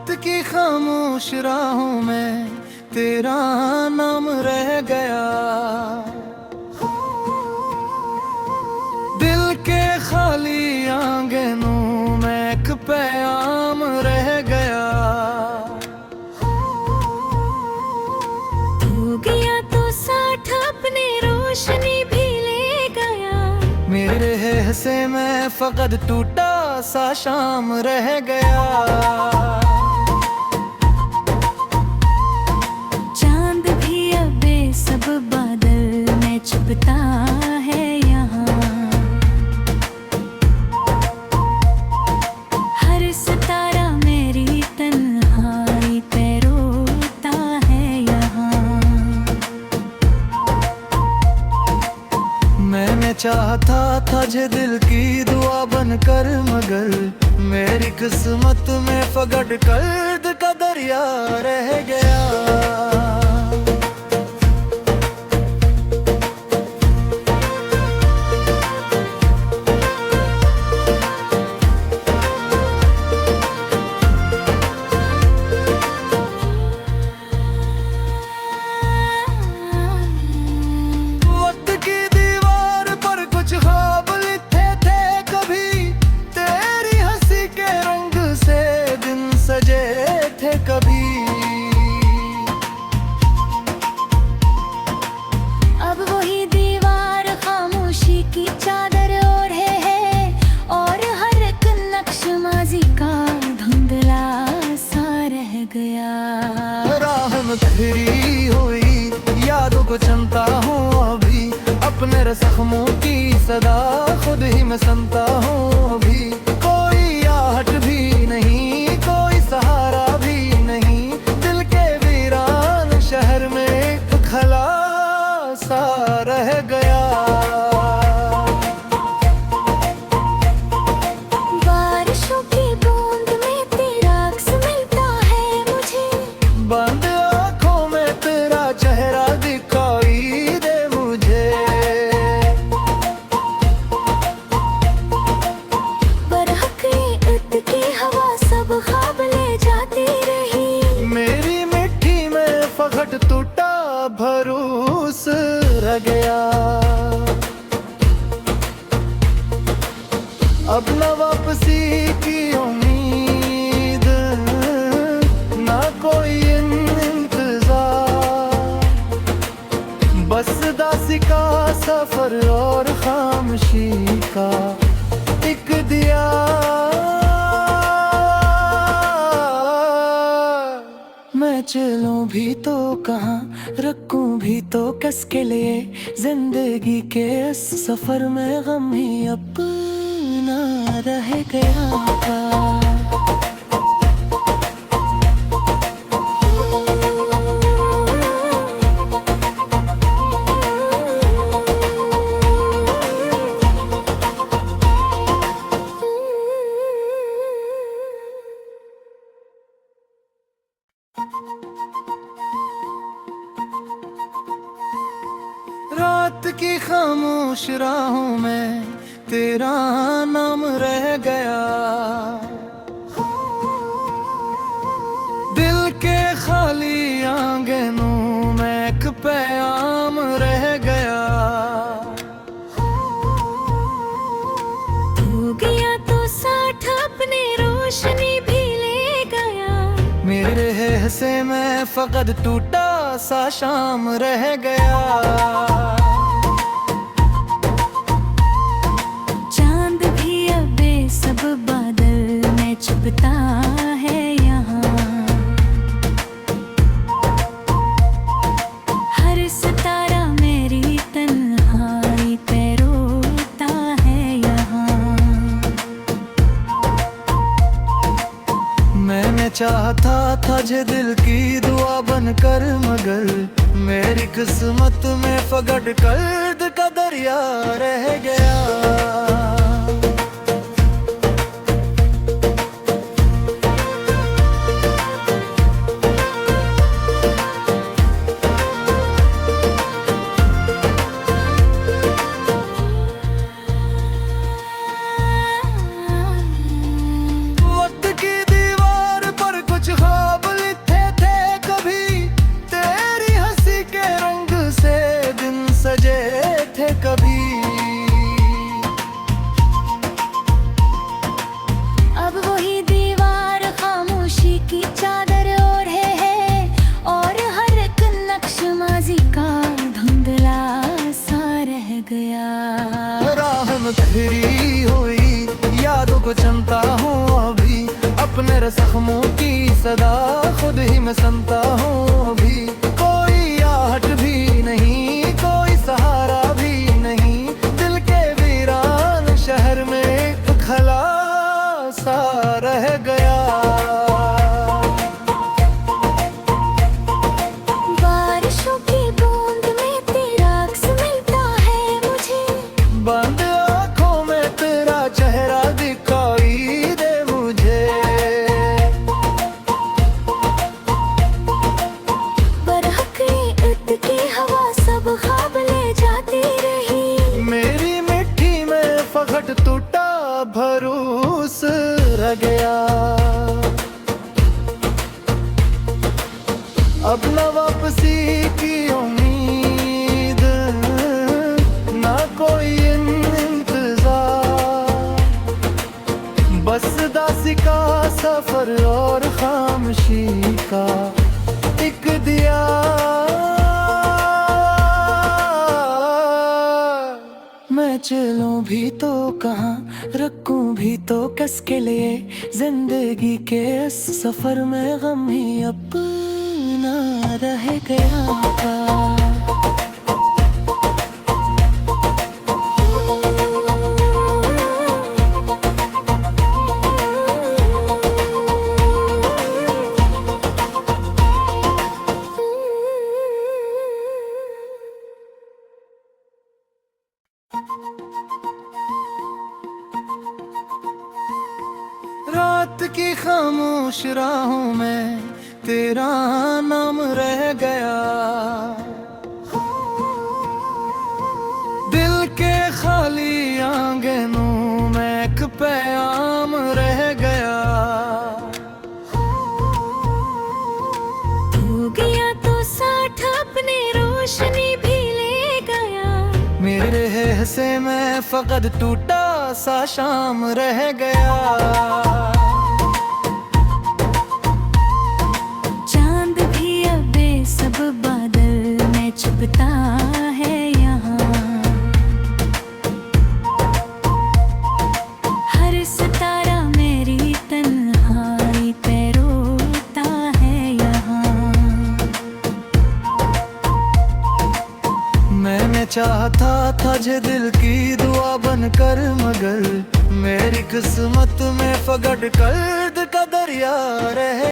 रात की खामोश राहों में तेरा नाम रह गया। दिल के खाली आंगनों में एक पैगाम रह गया। हो गया तो साथ अपनी रोशनी भी ले गया। मेरे हिस्से में फकत टूटा सा शाम रह गया। चांद भी अब सब बादल में छुपता है यहाँ। हर सितारा मेरी तन्हाई पे रोता है यहाँ। मैंने चाहता था जे दिल की दुआ बनकर, मगर मेरी किस्मत में फकत कर्द का दरिया रह गया। वक्त की दीवार पर कुछ ख्वाब लिखे थे कभी, तेरी हंसी के रंग से दिन सजे थे कभी। अब वही दीवार खामोशी की चादर ओढ़े है, और हर एक नक्श माजी का धुंधला सा रह गया। राह में फिरी हुई यादों को चुनता हूँ अभी, अपने जख्मों की सदा खुद ही मैं सुनता हूँ अभी। कोई आहट भी नहीं, कोई सहारा भी नहीं, दिल के वीरान शहर में एक खला सा रह गया। बारिशों की बूंद में तेरा अक्स मिलता है मुझे। बंद आँखों में तेरा चेहरा दिखाई दे मुझे। बरहक़ीक़त की हवा सब ख्वाब ले जाती रही। मेरी मिट्टी में फकत टूटा भरोस रह गया। अब न वापसी की उम्मीद, ना कोई इंतजार, बस दासी का सफर और खामोशी का एक दिया। मैं चलूं भी तो कहाँ, रखूं भी तो किसके लिए, जिंदगी के इस सफर में गम ही अपना रह गया। रात की खामोश राहों में तेरा नाम रह गया। दिल के खाली आंगनों में एक पैगाम रह गया। हो गया तो साथ अपनी रोशनी भी ले गया। मेरे हिस्से में फकत टूटा सा शाम रह गया। चांद भी अब सब बादल में छुपता है यहाँ। हर सितारा मेरी तन्हाई पे रोता है यहाँ। मैंने चाहता था जे दिल की दुआ बनकर, मगर मेरी किस्मत में फकत कर्द का दरिया रह गया। वक्त की दीवार पर कुछ गहरी हुई, यादों को चुनता हूँ अभी, अपने जख्मों की सदा खुद ही मैं सुनता हूँ अभी। कोई आहट भी नहीं, कोई सहारा भी नहीं, दिल के वीरान शहर में एक खला सा रह गया। बारिशों की बूंद में तेरा अक्स मिलता है मुझे, बंद आँखों में तेरा चेहरा दिखाई दे मुझे। बरहक इर्द की हवा सब ख्वाब ले जाती रही, मेरी मिट्टी में फखट टूटा भरोस रह गया। अब न वापसी की उम्मीद, ना कोई इंतजार, बस दासी का सफर और खामोशी का एक दिया। मैं चलूं भी तो कहाँ, रखूं भी तो किसके लिए, जिंदगी के इस सफर में गम ही अपना रह गया। रात की खामोश राहों में तेरा नाम रह गया, दिल के खाली आंगनों में एक पैगाम रह गया। हो गया तो साथ अपनी रोशनी भी ले गया, मेरे हिस्से में फकत टूटा सा शाम रह गया। चांद भी अब सब बादल में छुपता है यहाँ, हर सितारा मेरी तन्हाई पे रोता है यहाँ। मैंने चाहता था जे दिल की दुआ बनकर, मगर मेरी किस्मत में फगड़ कर्द का दरिया रह